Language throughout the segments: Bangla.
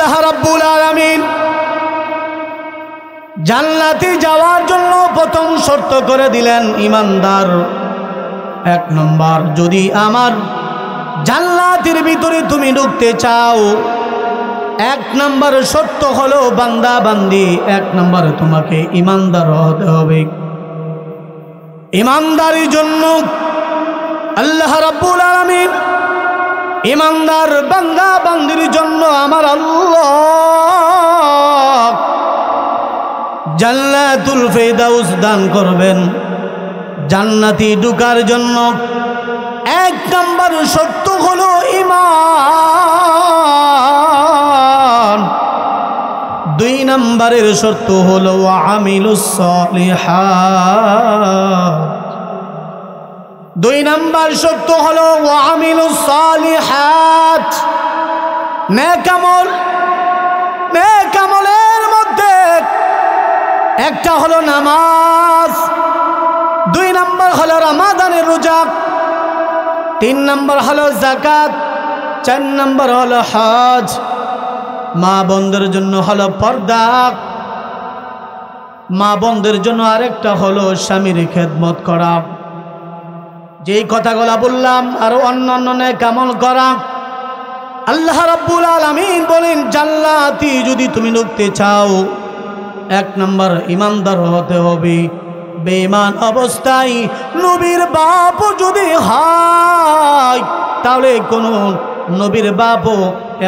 আল্লাহ রাব্বুল আলামিন জান্নাতে যাওয়ার জন্য প্রথম শর্ত করে দিলেন ইমানদার। এক নম্বর, যদি আমার জান্নাতের ভিতরে তুমি ঢুকতে চাও, এক নম্বর শর্ত হলো বান্দা বান্দি, এক নম্বর তোমাকে ইমানদার হতে হবে। ইমানদারির জন্য আল্লাহ রাব্বুল আলামিন ইমানদার বান্দা বান্দির জন্য আমার আল্লাহ জান্নাতুল ফিরদাউস দান করবেন। জান্নাতে ঢোকার জন্য এক নম্বর শর্ত হলো ঈমান, দুই নম্বরের শর্ত হলো ওয়া আমিলুস সালিহাত। দুই নম্বর শর্ত হলো ওয়া আমিলুস সালিহাত, নেক আমল। নেক আমলের মধ্যে একটা হলো নামাজ, দুই নম্বর হলো রমাদানের রোজা, তিন নম্বর হলো যাকাত, চার নম্বর হলো হজ। মা বোনদের জন্য হলো পর্দা, মা বোনদের জন্য আরেকটা হলো স্বামীর খেদমত করা। যেই কথাগুলো বললাম আরো অন্যান্য নেক আমল করা। আল্লাহ রাব্বুল আলামিন বলেন জান্নাতে যদি তুমি ঢুকতে চাও, এক নম্বর ইমানদার হতে হবে। বেঈমান অবস্থায় নবীর বাপ যদি হয়, তাহলে কোন নবীর বাপও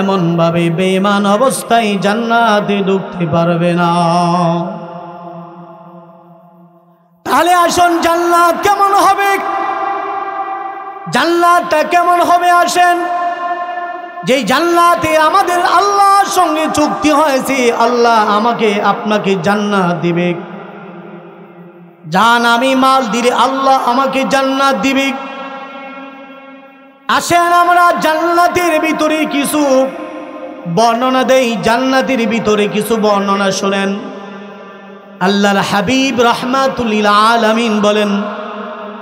এমন ভাবে বেঈমান অবস্থায় জান্নাতে ঢুকতে পারবে না। তাহলে আসুন জান্নাত কেমন হবে, জান্নাতটা কেমন হবে আসেন। যেই জান্নাতে আমাদের আল্লাহর সঙ্গে চুক্তি হয়েছে, আল্লাহ আমাকে আপনাকে জান্নাত দিবে। জান আমি মাল দিলে আল্লাহ আমাকে জান্নাত দিবে। আসেন আমরা জান্নাতের ভিতরে কিছু বর্ণনা দেই, জান্নাতের ভিতরে কিছু বর্ণনা শুনেন। আল্লাহর হাবিব রাহমাতুল লিল আলামিন বলেন,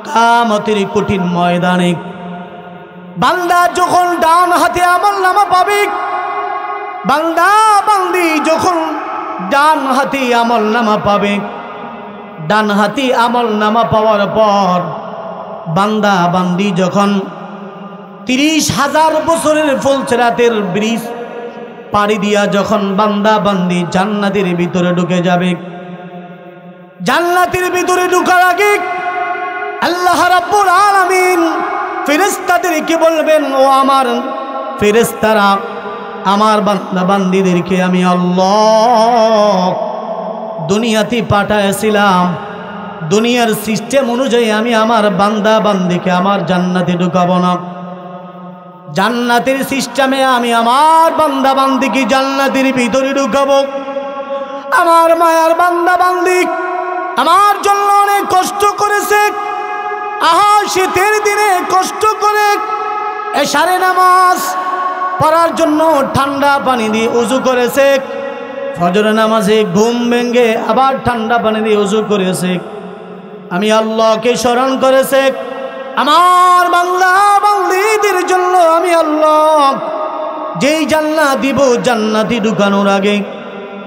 কিয়ামতের কঠিন ময়দানে বান্দা যখন ডান হাতে আমলনামা পাবে, বান্দা বান্দি যখন ডান হাতে আমলনামা পাবে, ডান হাতে আমলনামা পাওয়ার পর বান্দা বান্দি যখন 30,000 বছরের ফুলসিরাতের ব্রিজ পাড়ি দিয়া যখন বান্দা বান্দি জান্নাতের ভিতরে ঢুকে যাবে, জান্নাতের ভিতরে ঢোকার আগে আল্লাহ রাব্বুল আলামিন ফেরেশতাদেরকে বলবেন, ও আমার ফেরেশতারা, আমার বান্দা বান্দীদেরকে আমি আল্লাহ দুনিয়াতে পাঠাইছিলাম, দুনিয়ার সিস্টেম অনুযায়ী আমি আমার বান্দা বান্দীকে আমার জান্নাতে ঢুকাবো না। জান্নাতের সিস্টেমে আমি আমার বান্দা বান্দীকে জান্নাতের ভিতরে ঢুকাবো। আমার মায়ার বান্দা বান্দি আমার জন্য অনেক কষ্ট করেছে, আহা শীতের দিনে কষ্ট করে এশারে নামাজ পড়ার জন্য ঠান্ডা পানি দিয়ে ওযু করেছে, ফজর নামাজে ঘুম ভেঙে আবার ঠান্ডা পানি দিয়ে ওযু করেছে, আমি আল্লাহকে স্মরণ করেছে। আমার বান্দা বান্দীদের জন্য আমি আল্লাহ যেই জান্নাত দিব, জান্নাতে ঢুকানোর আগে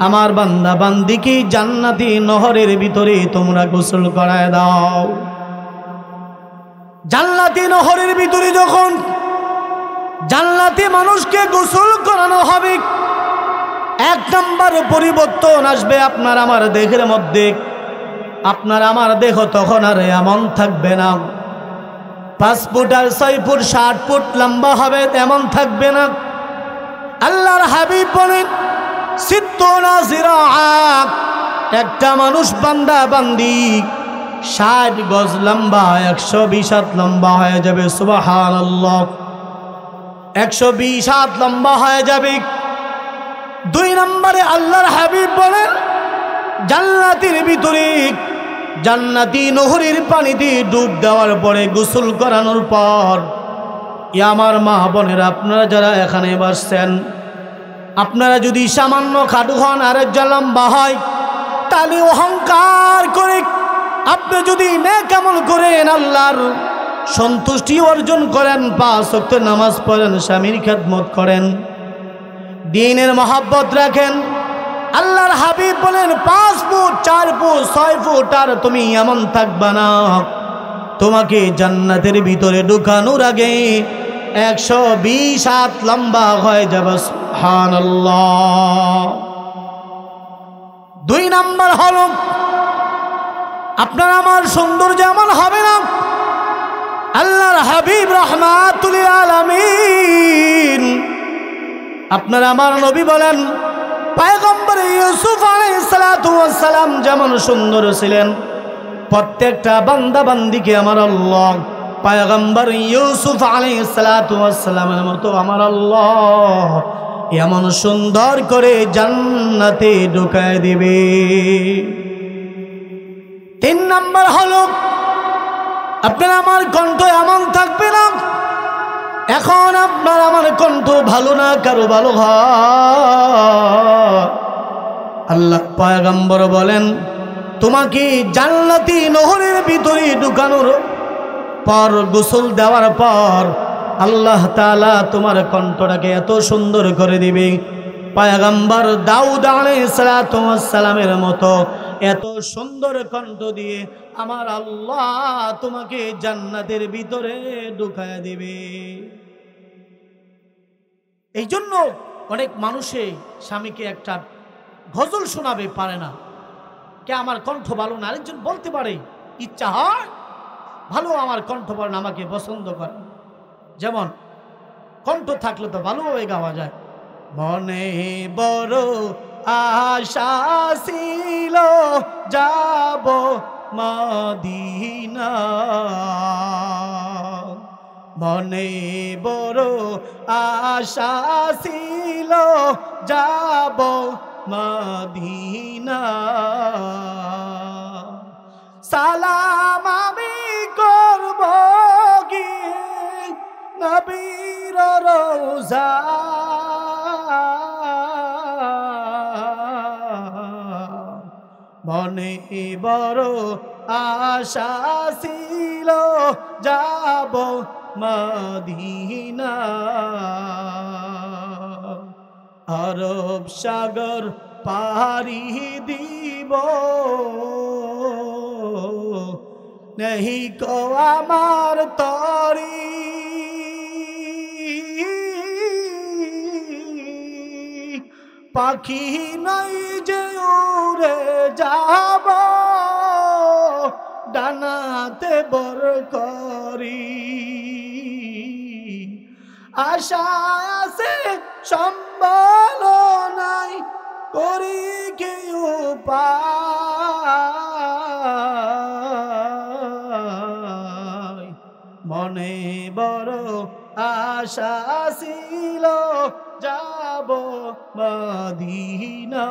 আমার বান্দা বান্দিকে জান্নাতি নহরের ভিতরে তোমরা গোসল করায় দাও। জান্নাতি নহরের ভিতরে যখন জান্নাতি মানুষকে গোসল করানো হবে, এক নম্বর পরিবর্তন আসবে আপনার আমার দেহের মধ্যে। আপনার আমার দেহ তখন আর এমন থাকবে না 5 ফুট আর 6 ফুট 60 ফুট লম্বা হবে, এমন থাকবে না। আল্লাহর হাবিব বলেন, সিত্তুনা জিরাআত, একটা মানুষ বান্দা বান্দি 60 গজ লম্বা 120 হাত লম্বা হয়ে যাবে। সুবহানাল্লাহ, 120 হাত লম্বা হয়ে যাবে। 2 নম্বরে আল্লাহর হাবিব বলেন, জান্নাতের ভিতরে জান্নাতি নহরের পানিতে ডুব দেওয়ার পরে গোসল করানোর পর, আমার মা বোনেরা আপনারা যারা এখানে বসছেন, আপনারা যদি সামান্য খাটু হন আর একজন লম্বা হয়, তাহলে অহংকার করে আপনি যদি নেক আমল করেন, আল্লাহর সন্তুষ্টি অর্জন করেন, 5 ওয়াক্ত নামাজ পড়েন, স্বামীর খেদমত করেন, দ্বীনের মহব্বত রাখেন। আল্লাহর হাবিব বলেন 5 ফুট 4 ফুট 6 ফুট আর তুমি এমন থাকবা না, তোমাকে জান্নাতের ভিতরে ঢুকানোর আগে 120 হাত লম্বা হয়ে যাবে। সুবহানাল্লাহ। 2 নাম্বার হলো আপনার আমার সৌন্দর্য এমন হবে না, আল্লাহর হাবিব রাহমাতুল লিল আলামিন আপনার আমার নবী বলেন পয়গম্বর ইউসুফ আলাইহিস সালাতু ওয়াস সালাম যেমন সুন্দর ছিলেন, প্রত্যেকটা বান্দা বান্দিকে আমার আল্লাহ পয়গম্বর ইউসুফ আলাইহিস সালাতু ওয়াস সালামের মতো আমার আল্লাহ এমন সুন্দর করে জান্নাতে ঢুকায় দিবে। 3 নাম্বার হলো আপনার আমার কণ্ঠ এমন থাকবে না, এখন আপনার আমার কণ্ঠ ভালো না কারো ভালো হয়, আল্লাহ পয়গম্বর বলেন তোমাকে জান্নাতি নহরের ভিতরে ঢুকানোর পর গোসল দেওয়ার পর আল্লাহ তাআলা তোমার কণ্ঠটাকে এত সুন্দর করে দিবে, পয়গম্বর দাউদ আলাইহিস সালাতু ওয়াস সালামের মতো এত সুন্দর কণ্ঠ দিয়ে আমার আল্লাহ তোমাকে জান্নাতের ভিতরে ঢুকায় দিবে। এই জন্য অনেক মানুষে স্বামীকে একটা গজল শোনাবে পারে না, কে আমার কণ্ঠ ভালো না, আরেকজন বলতে পারে ইচ্ছা হয় ভালো আমার কণ্ঠ ভালো না, আমাকে পছন্দ করে, যেমন কণ্ঠ থাকলে তো ভালোভাবে গাওয়া যায়। মনে বড় আশা ছিল যাব মদিনা, মনে বড় আশা ছিল যাব মদিনা, সালাম আমি করব গিয়ে নবীর রওজা, মনে বড় আশা ছিল যাব মদিনা, আরব সাগর পাড়ি দিব নেহি কো আমার তরি, পাখি নাই যে উড়ে যাব ডানাতে বর করি, আশা আছে সম্বল নাই করি কি উপায়, মনে বড় আশা ছিল যাব মদিনা।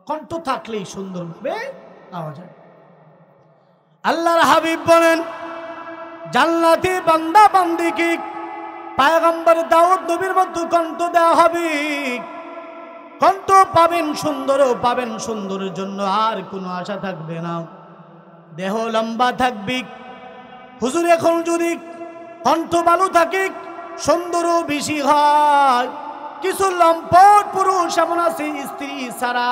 কণ্ঠ থাকলেই সুন্দরভাবে আওয়াজ হয়। আল্লাহর হাবিব বলেন জান্নাতি বান্দা বান্দিকে পয়গম্বর দাউদ নবীর মতো কণ্ঠ দেওয়া হবে, কণ্ঠ পাবেন সুন্দরও পাবেন, সুন্দরের জন্য আর কোনো আশা থাকবে না, দেহ লম্বা থাকবে। হুজুর এখন যদি কণ্ঠ ভালো থাকে সুন্দরও বেশি হয়, কিছু লম্পট পুরুষ এমন আছে স্ত্রী ছাড়া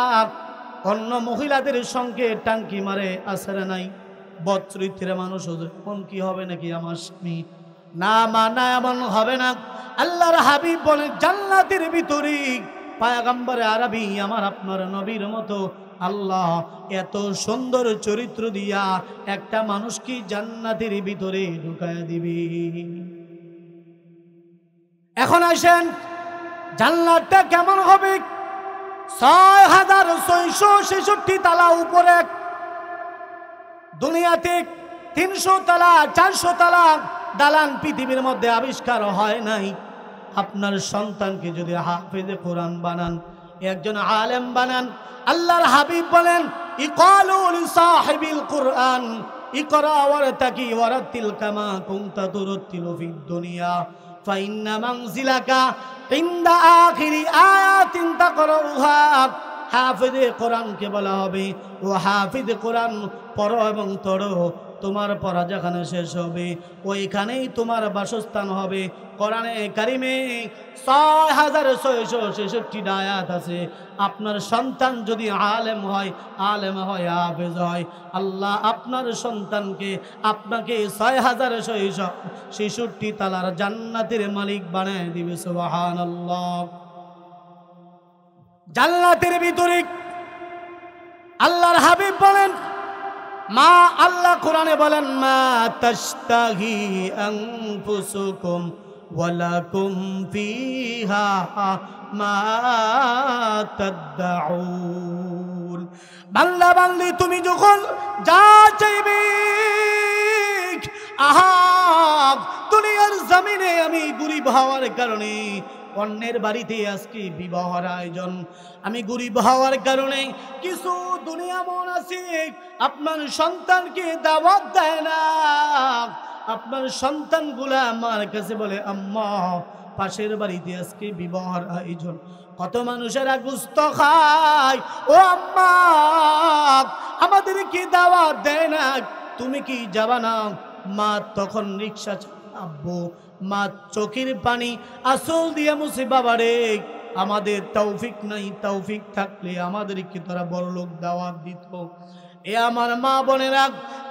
অন্য মহিলাদের সঙ্গে টাঙ্কি মারে, আসরে নাই বদচরিত্রের মানুষ, হুজুর কোন কি হবে নাকি আমার স্বামী, না মানা এমন হবে না। আল্লাহর হাবিব বলেন জান্নাতের ভিতরে পয়গম্বরে আরবি আমার আপনার নবীর মতো আল্লাহ এত সুন্দর চরিত্র দিয়া একটা মানুষকে জান্নাতের ভিতরে ঢুকায় দিবে। এখন আসেন জান্নাতটা কেমন হবে? 6666 তালা উপরে, দুনিয়াতে 300 তালা 400 তালা দালান পৃথিবীর মধ্যে আবিষ্কার হয় নাই। আপনার সন্তানকে যদি হাফেজে কোরআন বানান, একজন আলেম বানান, আল্লাহর হাবিব বলেন ইকালু লিসাহিবিল কুরআন ইকরা ওয়ারতাকি ওয়ারাতিল কামা কুনতা তুরাতিলু ফিদ দুনিয়া ফাইন্না মানজিলাকা ইনদা আখিরি আয়াতিন তাকরাউহা। হাফেজে কোরআনকে বলা হবে ও হাফেজে কোরআন পড়ো এবং পড়ো, তোমার পড়া যেখানে শেষ হবে ওইখানেই তোমার বাসস্থান হবে। কোরআনে কারিমে 6666 আয়াত আছে। আপনার সন্তান যদি আলেম হয় হাফেজ হয়, আল্লাহ আপনার সন্তানকে আপনাকে 6666 তালার জান্নাতের মালিক বানায় দিবে। সুবহানাল্লাহ। জান্নাতের ভিতরে আল্লাহর হাবিব বলেন, মা আল্লাহ কোরআনে বলেন, মা তাশতাহি আনফুসুকুম ওয়ালাকুম ফিহা মা তাদউন। বান্দা বান্দি তুমি যখন যা চাইবে, আহা দুনিয়ার জমিনে আমি গরিব হওয়ার কারণে অন্যের বাড়িতে আজকে বিবাহের আয়োজন, আমি গরিব হওয়ার কারণে কিছু দুনিয়া মন আছে আপনার সন্তানকে দাওয়াত দেয় না। আপনার সন্তানগুলা আমার কাছে বলে, আম্মা পাশের বাড়িতে আজকে বিবাহের আয়োজন, কত মানুষেরা গোশত খায়, ও আম্মা আমাদেরকে দাওয়াত দেয় না, তুমি কি যাবা না? মা তখন রিকশা চালাবো, মা চোখের পানি আসল দিয়ে মুছে, বাবা রে আমাদের তৌফিক নাই, তৌফিক থাকলে আমাদেরকে তারা বড় লোক দাওয়াত দিত। এ আমার মা বোনেরা,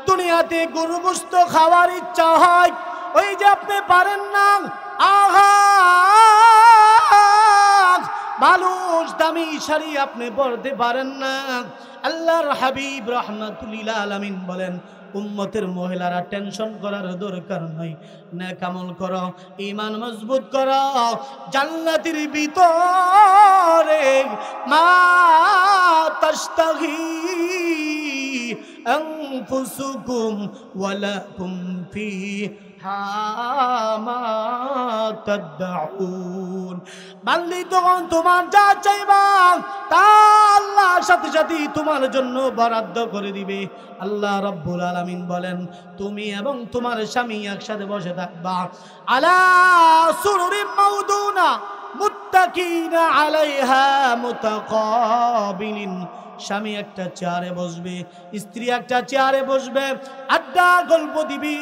দুনিয়াতে গরু গোশত খাওয়ার ইচ্ছা হয়, ওই যে আপনি পারেন না, আহা মানুষ দামি শাড়ি আপনি পরতে পারেন না। আল্লাহর হাবিব রাহমাতুল্লিল আলামিন বলেন, উম্মতের মহিলারা টেনশন করার দরকার নাই, নেক আমল করো, ঈমান মজবুত করো, জান্নাতের ভিতরে মা তাশতাহি আনফুসুকুম ওয়ালাকুম ফিহা মা তাদউন। বান্দি তখন তোমার যা চাইবা তা আল্লাহর সাথে সাথে তোমার জন্য বরাদ্দ করে দিবে। আল্লাহ রাব্বুল আলামিন বলেন, তুমি এবং তোমার স্বামী একসাথে বসে থাকবা, আলা সুরুরিন মাউদুনা মুত্তাকিনা আলাইহা মুতাকাবিলিন। স্বামী একটা চেয়ারে বসবে, স্ত্রী একটা চেয়ারে বসবে, আড্ডা গল্প দিবি,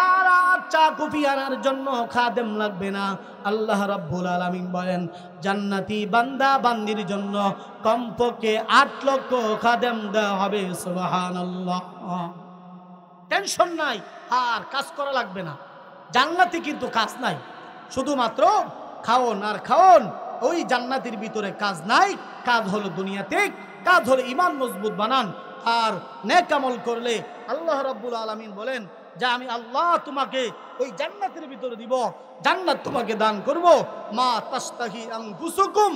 আর চা কফি আনার জন্য খাদেম লাগবে না। আল্লাহ রাব্বুল আলামিন বলেন, জান্নাতি বান্দা বান্দির জন্য কমপক্ষে 8 লক্ষ খাদেম দেওয়া হবে। সুবহানাল্লাহ। টেনশন নাই, আর কাজ করা লাগবে না। জান্নাতে কিন্তু কাজ নাই, শুধুমাত্র খাওন আর খাওন। ওই জান্নাতের ভিতরে কাজ নাই, কাজ হলো দুনিয়াতে, কাজ হলো ঈমান মজবুত বানান আর নেক আমল করলে আল্লাহ রাব্বুল আলামিন বলেন যে আমি আল্লাহ তোমাকে ওই জান্নাতের ভিতরে দিব, জান্নাত তোমাকে দান করব। মা তাশতাহি আনফুসুকুম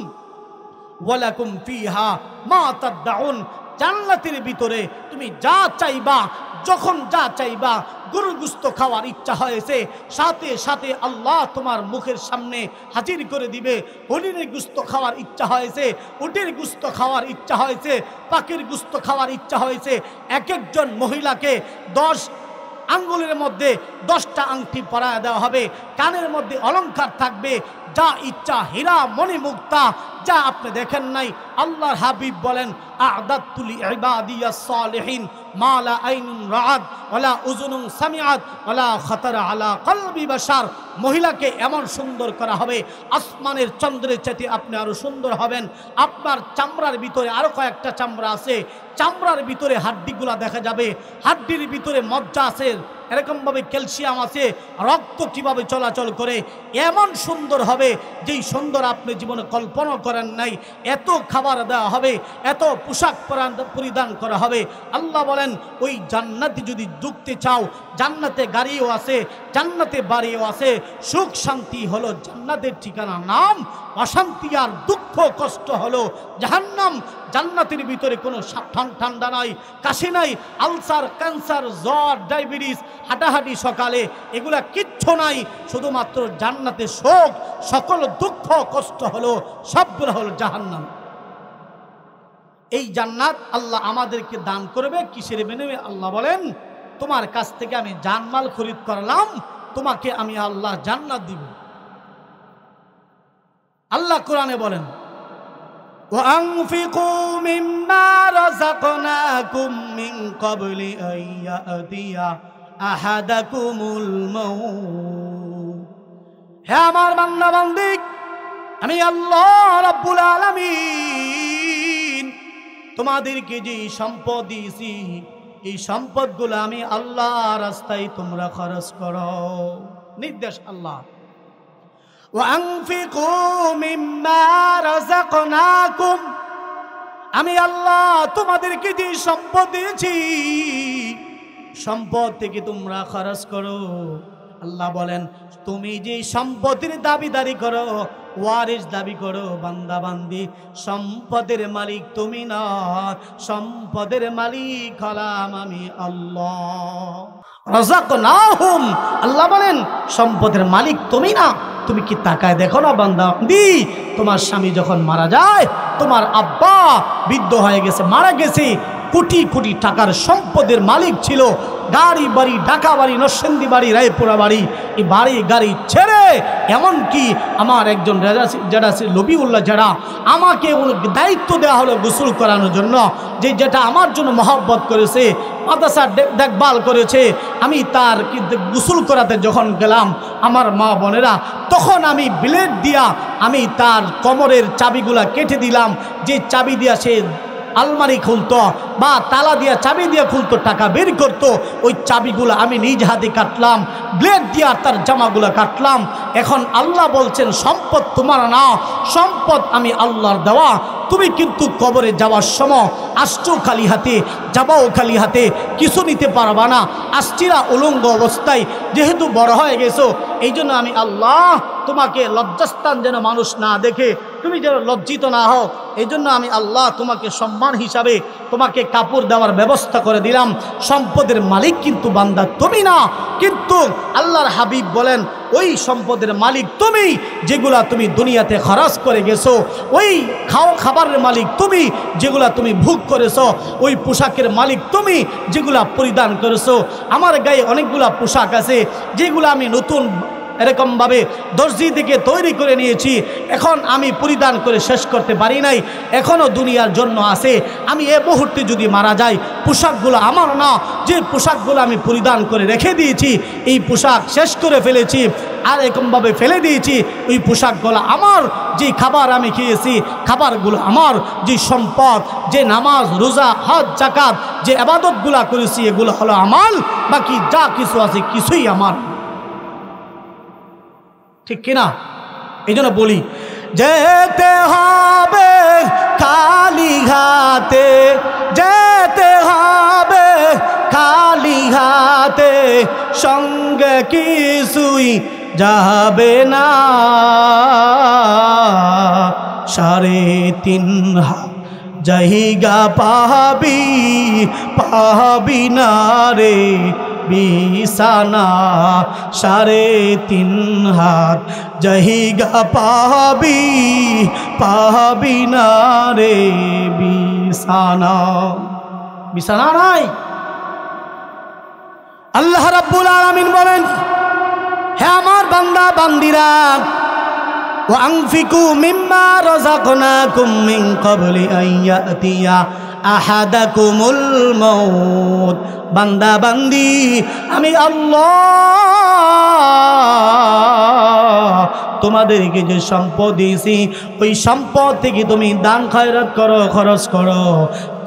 ওয়ালাকুম ফিহা মা তাদউন। জান্নাতের ভিতরে তুমি যা চাইবা, যখন যা চাইবা, গরুর গোশত খাওয়ার ইচ্ছা হয়েছে, সাথে সাথে আল্লাহ তোমার মুখের সামনে হাজির করে দিবে। হরিণের গোশত খাওয়ার ইচ্ছা হয়েছে, উটের গোশত খাওয়ার ইচ্ছা হয়েছে, পাখির গোশত খাওয়ার ইচ্ছা হয়েছে। এক একজন মহিলাকে 10 আঙ্গুলের মধ্যে 10টা আংটি পরায় দেওয়া হবে, কানের মধ্যে অলংকার থাকবে, যা ইচ্ছা হীরা মণি মুক্তা যা আপনি দেখেন নাই। আল্লাহর হাবিব বলেন, আ'দাতু লিইবাদিয়াস সালিহিন মা লা আইনুন রাআত ওয়ালা উযুনুন সামিআত ওয়ালা খাতারা আলা কলবি বাশার। মহিলাকে এমন সুন্দর করা হবে, আসমানের চন্দ্রের চাইতে আপনি আরো সুন্দর হবেন। আপনার চামড়ার ভিতরে আরো কয়েকটা চামড়া আছে, চামড়ার ভিতরে হাড্ডিগুলা দেখা যাবে, হাড্ডির ভিতরে মজ্জা আছে, এরকমভাবে ক্যালসিয়াম আছে, রক্ত কিভাবে চলাচল করে, এমন সুন্দর হবে যেই সুন্দর আপনি জীবনে কল্পনা করেন নাই। এত খাবার দেওয়া হবে, এত পোশাক পরিধান করা হবে। আল্লাহ বলেন, ওই জান্নাতে যদি ঢুকতে চাও, জান্নাতে গাড়িও আছে, জান্নাতে বাড়িও আছে। সুখ শান্তি হলো জান্নাতের ঠিকানা, নাম অশান্তি আর দুঃখ কষ্ট হলো জাহান্নাম। জান্নাতের ভিতরে কোনো ঠান্ডা নাই, কাশি নাই, আলসার, ক্যান্সার, জ্বর, ডায়াবেটিস, হাঁটাহাঁটি সকালে, এগুলা কিচ্ছু নাই। শুধুমাত্র জান্নাতে শোক, সকল দুঃখ কষ্ট হলো সবগুলো হলো জাহান্নাম। এই জান্নাত আল্লাহ আমাদেরকে দান করবে কিসের বিনিময়ে? আল্লাহ বলেন, তোমার কাছ থেকে আমি জানমাল খরিদ করলাম, তোমাকে আমি আল্লাহ জান্নাত দিব। আল্লাহ কোরআনে বলেন, وأنفقوا مما رزقناكم من قبل أن يأتي أحدكم الموت হে আমার বান্দা বান্দি আমি আল্লাহ রাব্বুল আলামিন তোমাদেরকে যে সম্পদ দিয়েছি এই সম্পদগুলো আমি আল্লাহ রাস্তায় তোমরা খরচ করো নির্দেশ আল্লাহ وأنفقوا مما رزقناكم আমি আল্লাহ তোমাদেরকে যে সম্পদ দিয়েছি সম্পদ থেকে তোমরা খরচ করো আল্লাহ বলেন তুমি যে সম্পদের দাবিদারি করো ওয়ারিস দাবি করো বান্দা বান্দি সম্পদের মালিক তুমি না সম্পদের মালিক হলাম আমি আল্লাহ রাযাকনাহুম আল্লাহ বলেন সম্পদের মালিক তুমি না তুমি কি তাকায় দেখো না বান্দা বান্দি তোমার স্বামী যখন মারা যায় তোমার আব্বা বৃদ্ধ হয়ে গেছে মারা গেছে কোটি কোটি টাকার সম্পদের মালিক ছিল গাড়ি বাড়ি ঢাকা বাড়ি নরসিংদী বাড়ি রায়পুরা বাড়ি এই বাড়ি গাড়ি ছেড়ে এমনকি আমার একজন যারা লবিউল্লাহ যারা আমাকে দায়িত্ব দেওয়া হলো গোসল করানোর জন্য যেটা আমার জন্য মহব্বত করেছে মাদ্রাসা দেখভাল করেছে আমি তার গোসল করাতে যখন গেলাম আমার মা বোনেরা তখন আমি ব্লেড দিয়া আমি তার কোমরের চাবিগুলা কেটে দিলাম যে চাবি দিয়া সে আলমারি খুলতো বা তালা দিয়া চাবি দিয়া খুলতো টাকা বের করতো ওই চাবিগুলো আমি নিজ হাতে কাটলাম ব্লেড দিয়া তার জামাগুলো কাটলাম এখন আল্লাহ বলছেন সম্পদ তোমার না সম্পদ আমি আল্লাহর দেওয়া তুমি কিন্তু কবরে যাওয়ার সময় আসছো খালি হাতে যাবাও খালি হাতে কিছু নিতে পারবা না আসছিরা উলঙ্গ অবস্থায় যেহেতু বড় হয়ে গেছো এই জন্য আমি আল্লাহ তোমাকে লজ্জাস্থান যেন মানুষ না দেখে তুমি যেন লজ্জিত না হও এই জন্য আমি আল্লাহ তোমাকে সম্মান হিসাবে তোমাকে কাপড় দেওয়ার ব্যবস্থা করে দিলাম সম্পদের মালিক কিন্তু বান্দা তুমি না কিন্তু আল্লাহর হাবিব বলেন ওই সম্পদের মালিক তুমি যেগুলা তুমি দুনিয়াতে খরচ করে গেছো ওই খাবারের মালিক তুমি যেগুলা তুমি ভোগ করেছো ওই পোশাকের মালিক তুমি যেগুলা পরিধান করেছো আমার গায়ে অনেকগুলা পোশাক আছে যেগুলো আমি নতুন এরকমভাবে দর্জি থেকে তৈরি করে নিয়েছি এখন আমি পরিধান করে শেষ করতে পারি নাই এখনও দুনিয়ার জন্য আছে আমি এ মুহূর্তে যদি মারা যাই পোশাকগুলো আমার না যে পোশাকগুলো আমি পরিধান করে রেখে দিয়েছি এই পোশাক শেষ করে ফেলেছি আর এরকমভাবে ফেলে দিয়েছি ওই পোশাকগুলো আমার যে খাবার আমি খেয়েছি খাবারগুলো আমার যে সম্পদ যে নামাজ রোজা হজ যাকাত যে ইবাদতগুলো করেছি এগুলো হলো আমার বাকি যা কিছু আছে কিছুই আমার ঠিক কিনা এই জন্য বলি যেতে হবে খালি হাতে যেতে হবে খালি হাতে সঙ্গে কিছুই যাবে না 3.5 হাত জায়গা পাবি না রে বিছানা 3.5 হাত জায়গা পাবি না রে বিছানা নাই আল্লাহ রাব্বুল আলামিন বলেন হে আমার বান্দা বান্দিরা وأنفقوا مما رزقناكم من قبل أن يأتي أحدكم الموت বান্দা বান্দি আমি আল্লাহ তোমাদেরকে যে সম্পদ দিয়েছি ওই সম্পদ থেকে তুমি দান খয়রাত করো খরচ করো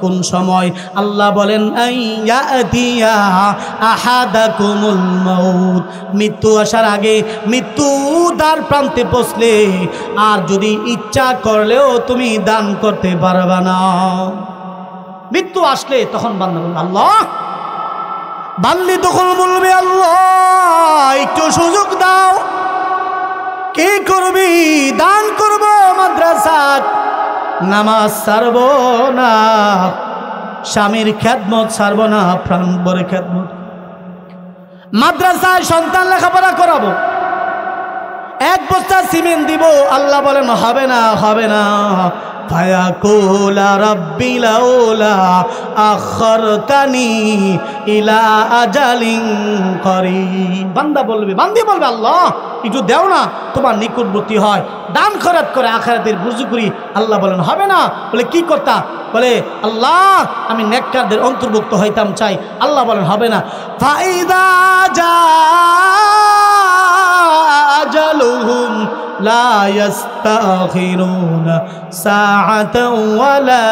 কোন সময় আল্লাহ বলেন আইয়াতিয়া আহাদাকুমুল মাউত মৃত্যু আসার আগে মৃত্যু দ্বার প্রান্তে পৌঁছলে আর যদি ইচ্ছা করলেও তুমি দান করতে পারবে না মৃত্যু আসলে তখন বান্দা বলবে আল্লাহ বান্দি তখন বলবে আল্লাহ একটু সুযোগ দাও কি করবি দান করব মাদ্রাসা নামাজ ছাড়ব না স্বামীর খেদমত ছাড়ব না প্রাণ ভরে খেদমত মাদ্রাসায় সন্তান লেখাপড়া করাবো 1 বস্তা সিমেন্ট দিব আল্লাহ বলেন হবে না ফায়াকুল রাব্বি লাউলা আখরতানি ইলা আজালিন করিব। বান্দা বলবে, বান্দি বলবে, আল্লাহ একটু দেও না, তোমার নিকটবর্তী হয়, দান খরচ করে আখিরাতের বুঝু করি। আল্লাহ বলেন হবে না। বলে কি করতা? বলে আল্লাহ আমি নেককারদের অন্তর্ভুক্ত হইতাম চাই। আল্লাহ বলেন হবে না। ফাইদা জা আজালুহুম লা ইস্তাখিরুনা সাআতাও ওয়া লা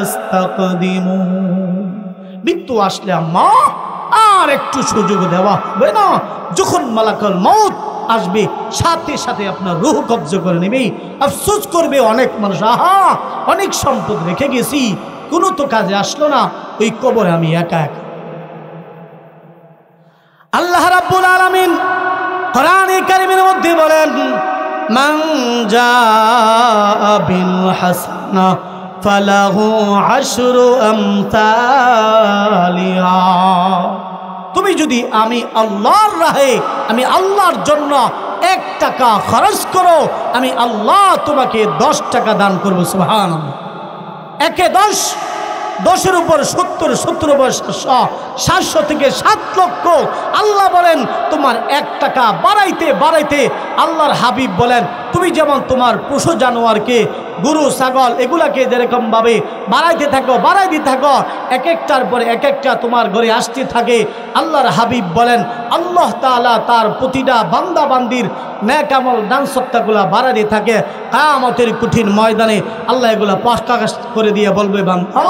ইস্তাকদিমুন। মৃত্যু আসলে আম্মা আর একটু সুযোগ দেওয়া হবে না। যখন মালাকুল মউত আসবে সাথে সাথে আপনার রূহ কবজা করে নেবে। আফসোস করবে অনেক মানুষ, আহা অনেক সম্পদ রেখে গেছি, কোনো তো কাজে আসলো না, ওই কবরে আমি একা একা। আল্লাহ রাব্বুল আলামিন কোরআনে কারীমের মধ্যে বলেন, মান জাআ বিল হাসানা ফালাহু আশরু আমসালিহা। তুমি যদি আমি আল্লাহর রাহে, আমি আল্লাহর জন্য 1 টাকা খরচ করো, আমি আল্লাহ তোমাকে 10 টাকা দান করবো। সুবহানাল্লাহ। 1-এ 10, 10-এর উপর 70, 70 উপর 700, 700 থেকে 7 লক্ষ। আল্লাহ বলেন তোমার 1 টাকা বাড়াইতে বাড়াইতে আল্লাহর হাবিব বলেন তুমি যেমন তোমার পশু জানোয়ারকে, গরু ছাগল এগুলাকে যেরকম ভাবে বাড়াইতে থাকো, বাড়াইতে থাকো, এক একটার পরে এক একটা তোমার ঘরে আসতে থাকে। আল্লাহর হাবিব বলেন আল্লাহ তাআলা তার প্রতিটা বান্দা বান্দির নেক আমল দান সত্তাগুলা বাড়াইতে থাকে। কিয়ামতের কঠিন ময়দানে আল্লাহ এগুলা 5 টাকা করে দিয়ে বলবে, বান্দা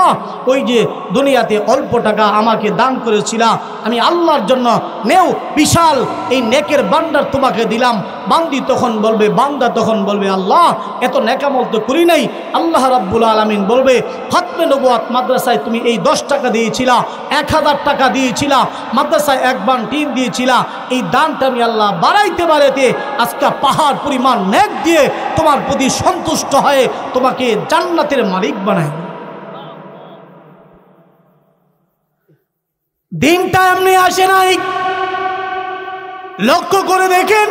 ওই যে দুনিয়াতে অল্প টাকা আমাকে দান করেছিলা, আমি আল্লাহর জন্য নেও বিশাল এই নেকের ভান্ডার তোমাকে দিলাম। বান্দি তখন বলবে, বান্দা তখন বলবে, আল্লাহ এত নেকামল তো করি নাই। আল্লাহ রাব্বুল আলামিন বলবে, খতমে নবুয়ত মাদ্রাসায় তুমি এই 10 টাকা দিয়েছিলা, 1000 টাকা দিয়েছিলা, মাদ্রাসায় 1 বান টিন দিয়েছিলা, এই দানটা আমি আল্লাহ বাড়াইতে বাড়াইতে আজকে পাহাড় পরিমাণ নেক দিয়ে তোমার প্রতি সন্তুষ্ট হয়ে তোমাকে জান্নাতের মালিক বানায়। দিনটা এমনি আসে নাই। লক্ষ্য করে দেখেন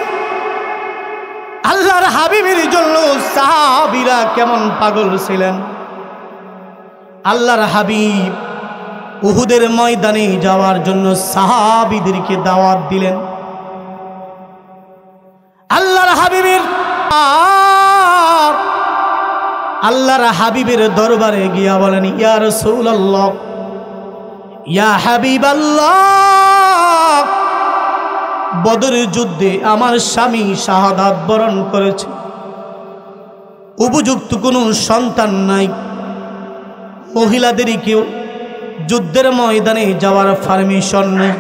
আল্লাহর হাবিবের জন্য সাহাবীরা কেমন পাগল ছিলেন। আল্লাহর হাবিব উহুদের ময়দানে যাওয়ার জন্য সাহাবীদেরকে দাওয়াত দিলেন। আল্লাহর হাবিবের দরবারে গিয়া বলেন, ইয়া রাসূলুল্লাহ, ইয়া হাবিবাল্লাহ, বদরের যুদ্ধে আমার স্বামী শাহাদাত বরণ করেছে, উপযুক্ত কোনো সন্তান নাই, মহিলাদেরকেও যুদ্ধের ময়দানে যাওয়ার পারমিশন নেই।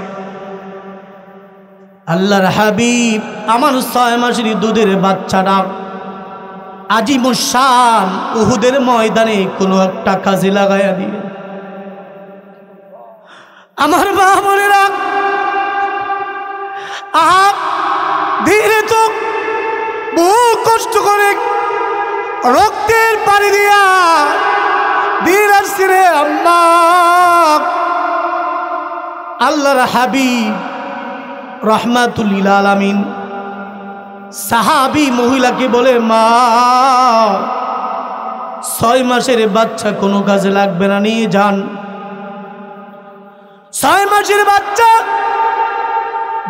আল্লাহর হাবিব আমার 6 মাসের দুধের বাচ্চাটা আজিমুসান উহুদের ময়দানে কোনো একটা কাজে লাগাইয়া দিলেন। আমার মা বোনেরা ধীরে তো বহু কষ্ট করে রক্তের পানি দিয়া ধীর আসছে রে আম্মা। আল্লাহর হাবিব রাহমাতুল লিল আলামিন সাহাবী মহিলাকে বলে, মা 6 মাসের বাচ্চা কোনো কাজে লাগবে না, নিয়ে যান। 6 মাসের বাচ্চা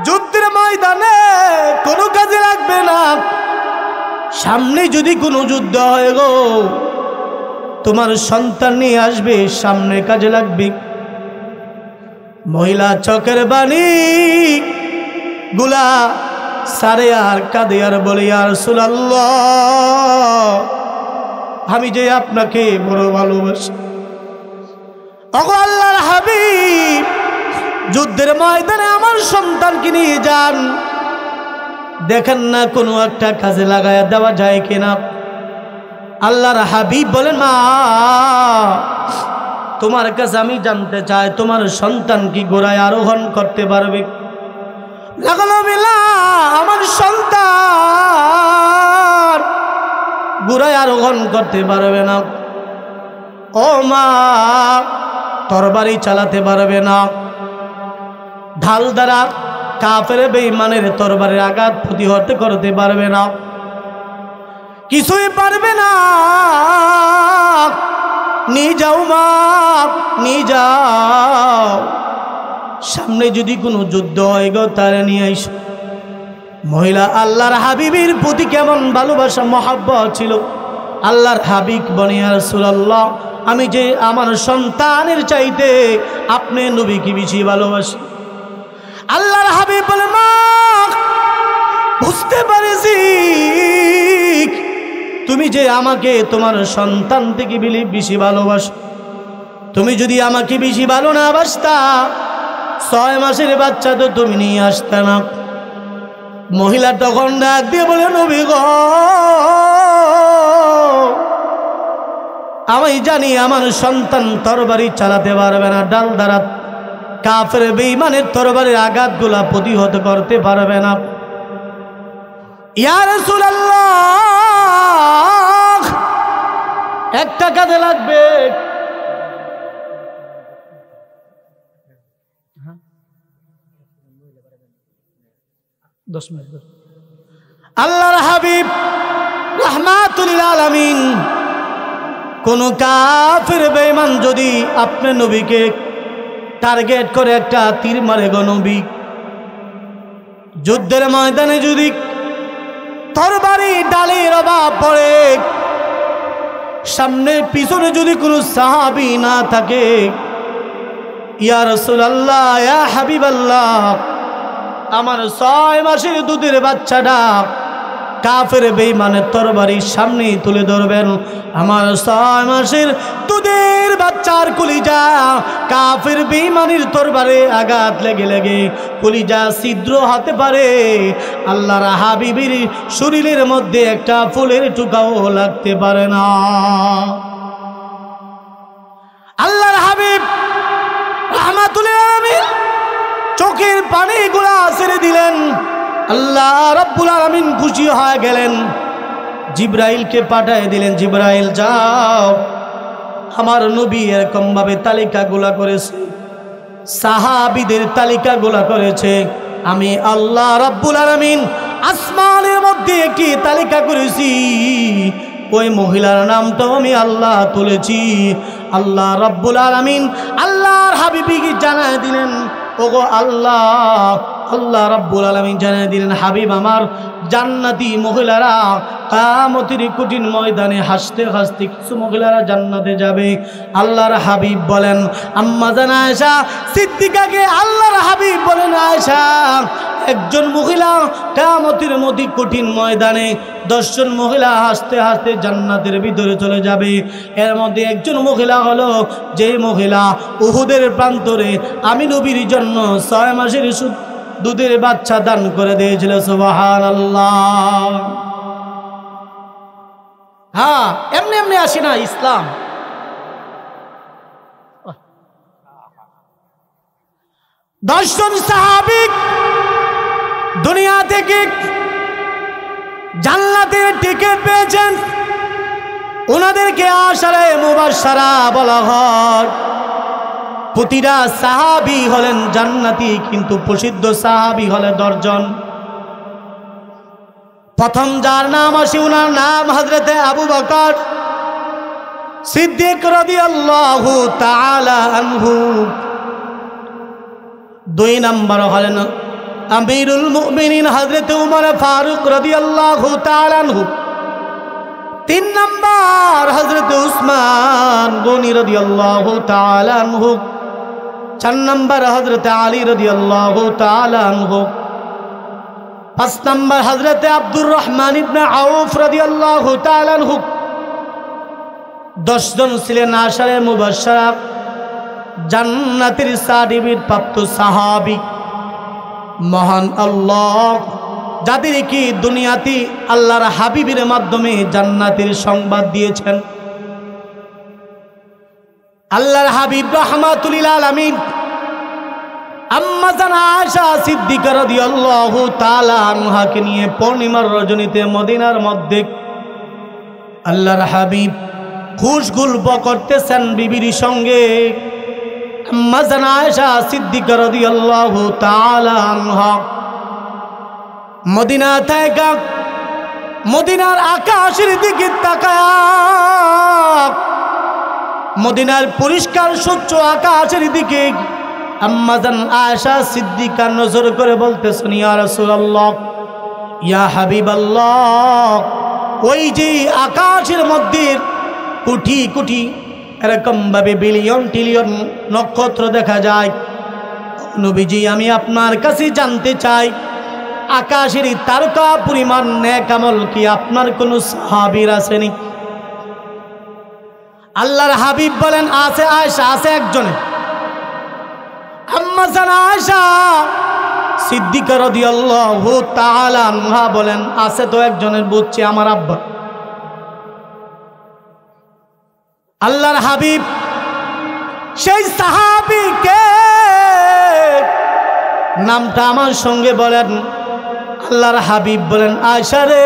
যুদ্ধের ময়দানে কোনো কাজে লাগবে না, সামনে যদি কোনো যুদ্ধ হয় গো তোমার সন্তান নিয়ে আসবে, সামনে কাজে লাগবে। মহিলা চোখের বাণী গুলা সারে আর কাঁদে আর বলে, ইয়া রাসূলুল্লাহ, আমি যে আপনাকে বড় ভালোবাসি। ওগো আল্লাহর হাবিব, যুদ্ধের ময়দানে আমার সন্তানকে নিয়ে যান, দেখেন না কোনো একটা কাজে লাগায়া দেওয়া যায় কিনা। আল্লাহর হাবিব বলেন, মা তোমার কাছে আমি জানতে চাই তোমার সন্তান কি ঘোড়ায় আরোহণ করতে পারবে? লাগলো মিলা, আমার সন্তান ঘোড়ায় আরোহণ করতে পারবে না। ও মা, তরবারি চালাতে পারবে না, ঢাল দ্বারা কাফের বেঈমানের তরবারির আঘাত প্রতিহত করতে পারবে না। কিছুই পারবে না, নিয়ে যাও মা, নিয়ে যাও। সামনে যদি কোনো যুদ্ধ হয় গো, তারা নিয়ে আইসো। মহিলা আল্লাহর হাবিবের প্রতি কেমন ভালোবাসা মহব্বত ছিল। আল্লাহর হাবিব বলে, ইয়া রাসূলুল্লাহ, আমি যে আমার সন্তানের চাইতে আপনি নবীকে বেশি ভালোবাসি। আল্লাহর হাবিব বলে, মা, বুঝতে পারেছি তুমি যে আমাকে তোমার সন্তান থেকে বেশি ভালোবাসো। তুমি যদি আমাকে বেশি ভালো না বাসতা, 6 মাসের বাচ্চা তো তুমি নিয়ে আসতে না। মহিলা তখন ডাক দিয়ে বলে, নবী গো, আমি জানি আমার সন্তান তরবারি চালাতে পারবে না, ডাল দ্বারা কাফের বেঈমানের তরবারির আঘাতগুলা প্রতিহত করতে পারবে না। ইয়া রাসূলুল্লাহ, একটা কাজে লাগবে। আল্লাহর হাবিব রাহমাতুল লিল আলামিন, কোন কাফের বেঈমান যদি আপনি নবীকে টার্গেট করে একটা তীর মারে গো নবী, যুদ্ধের ময়দানে যদি তরবারি ডালের অভাব পড়ে, সামনে পিছনে যদি কোনো সাহাবী না থাকে, ইয়া রাসূলুল্লাহ, ইয়া হাবিবাল্লাহ, আমার 6 মাসের দুধের বাচ্চাটা কাফের বেঈমানের তরবারির সামনে তুলে ধরবেন। আমার 6 মাসের দুধের বাচ্চার কলিজা কাফের বেঈমানের তরবারে আঘাত লেগে লেগে কলিজা ছিদ্র হতে পারে। আল্লাহর হাবিবের শরীরের মধ্যে একটা ফুলের টুকাও লাগতে পারে না। আল্লাহর হাবিব রাহমাতুল লিল আলামিন চোখের পানিগুলা ছেড়ে দিলেন। আল্লাহ রাব্বুল আলামিন খুশি হয়ে গেলেন, জিবরাইলকে পাঠিয়ে দিলেন, জিবরাইল যাও, আমার নবী এরকম ভাবে তালিকাগুলা করেছে, সাহাবীদের তালিকাগুলা করেছে, আমি আল্লাহ রাব্বুল আলামিন আসমানের মধ্যে একটি তালিকা করেছি, ওই মহিলার নামটাও আমি আল্লাহ তুলেছি। আল্লাহ রাব্বুল আলামিন আল্লাহর হাবিবকে জানায় দিলেন, ওগো আল্লাহ, আল্লাহ রাব্বুল আলামিন জানিয়ে দিলেন, হাবিব আমার জান্নাতি মহিলারা কিয়ামতের কঠিন ময়দানে হাসতে হাসতে কিছু মহিলারা জান্নাতে যাবে। আল্লাহর হাবিব বলেন, আম্মা জান আয়েশা সিদ্দিকাকে আল্লাহর হাবিব বলেন, আয়েশা, একজন মহিলা কিয়ামতের মধ্যে কঠিন ময়দানে 10 জন মহিলা হাসতে হাসতে জান্নাতের ভিতরে চলে যাবে। এর মধ্যে একজন মহিলা হলো যে মহিলা উহুদের প্রান্তরে আমি নবীর জন্য 6 মাসের দুধের বাচ্চা দান করে দিয়েছিল। সুবহানাল্লাহ। হ্যাঁ, এমনি এমনি আসি না ইসলাম। 10 জন সাহাবী দুনিয়া থেকে জান্নাতের টিকিট পেয়েছেন, ওনাদেরকে আশারে মুবাশশারা বলা হয়। প্রতিটা সাহাবী হলেন জান্নাতি, কিন্তু প্রসিদ্ধ সাহাবী হলে 10 জন। প্রথম যার নাম আসে ওনার নাম হযরতে আবু বকর সিদ্দিক রাদিয়াল্লাহু তাআলা আনহু। 2 নম্বর হলেন আমিরুল মুমিনিন হযরতে উমর ফারুক রাদিয়াল্লাহু তাআলা আনহু। 3 নম্বর হযরতে উসমান গনি রাদিয়াল্লাহু তাআলা আনহু। 4 নম্বর হযরতে আলী রাদিয়াল্লাহু তাআলা আনহু। 5 নম্বর হযরতে আব্দুর রহমান ইবনে আউফ রাদিয়াল্লাহু তাআলা আনহু। 10 জন ছিলেন আশারে মুবাশশারা জান্নাতের সার্টিফিকেট প্রাপ্ত সাহাবী। মহান আল্লাহ যাদেরকে দুনিয়াতে আল্লাহর হাবিবের মাধ্যমে জান্নাতের সংবাদ দিয়েছেন। আল্লাহর হাবিব রাহমাতুল লিল আলামিন আম্মা জান আয়েশা সিদ্দিকা রাদিয়াল্লাহু তাআলা আনহাকে নিয়ে পূর্ণিমার রজনীতে মদিনার মধ্যে আল্লাহর হাবিব খুশগল্প করতেছেন বিবির সঙ্গে। আম্মা জান আয়েশা সিদ্দিকা রাদিয়াল্লাহু তাআলা আনহা মদিনা থেকে মদিনার আকাশের দিকে তাকায়, মদিনার পরিষ্কার স্বচ্ছ আকাশের দিকে আম্মাজান আয়েশা সিদ্দিকা নজর করে বলতেছেন, ইয়া রাসূলুল্লাহ, ইয়া হাবিবাল্লাহ, ওই যে আকাশের মধ্যে কোটি কোটি এরকম ভাবে বিলিয়ন ট্রিলিয়ন নক্ষত্র দেখা যায়, নবীজি আমি আপনার কাছে জানতে চাই, আকাশের তারকা পরিমাণ নেক আমল কি আপনার কোন সাহাবীর আসেনি? আল্লাহর হাবিব বলেন, আছে আয়েশা, আছে একজনে। আম্মা জানা আয়েশা সিদ্দিকা রাদিয়াল্লাহু তাআলা আনহা বলেন, আছে তো একজনের, বুঝছি আমার আব্বা। আল্লাহর হাবিব সেই সাহাবীকে নামটা আমার সঙ্গে বলেন। আল্লাহর হাবিব বলেন, আয়েশা রে,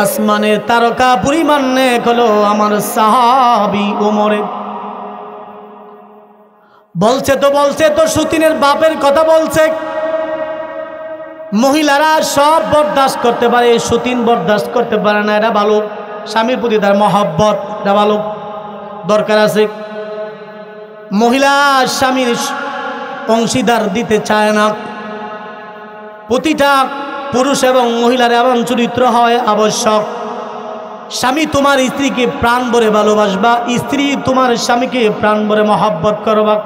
আসমানের তারকা পরিমাণ নেক হলো আমার সাহাবী ওমরের। বলছে তো সতীনের বাপের কথা বলছে। মহিলারা সব বরদাস্ত করতে পারে, সতীন বরদাস্ত করতে পারে না, এটা ভালো। স্বামীর প্রতি তার মহব্বত, এটা ভালো, দরকার আছে। মহিলা স্বামীর অংশীদার দিতে চায় না। প্রতিটা পুরুষ এবং মহিলার এমন চরিত্র হয় আবশ্যক। স্বামী তোমার স্ত্রীকে প্রাণ ভরে ভালোবাসবা, স্ত্রী তোমার স্বামীকে প্রাণ ভরে মহব্বত করবা।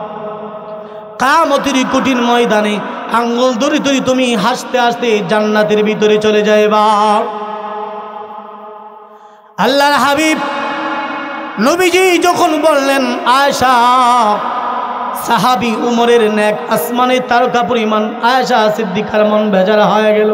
কিয়ামতের কঠিন ময়দানে আঙ্গুল ধরে ধরে তুমি হাসতে হাসতে জান্নাতের ভিতরে চলে যাইবা। আল্লাহর হাবিব নবীজি যখন বললেন, আয়েশা সাহাবী উমরের নেক আসমানের তারকা পরিমাণ, আয়েশা সিদ্দিকার মন বেজার হয়ে গেল।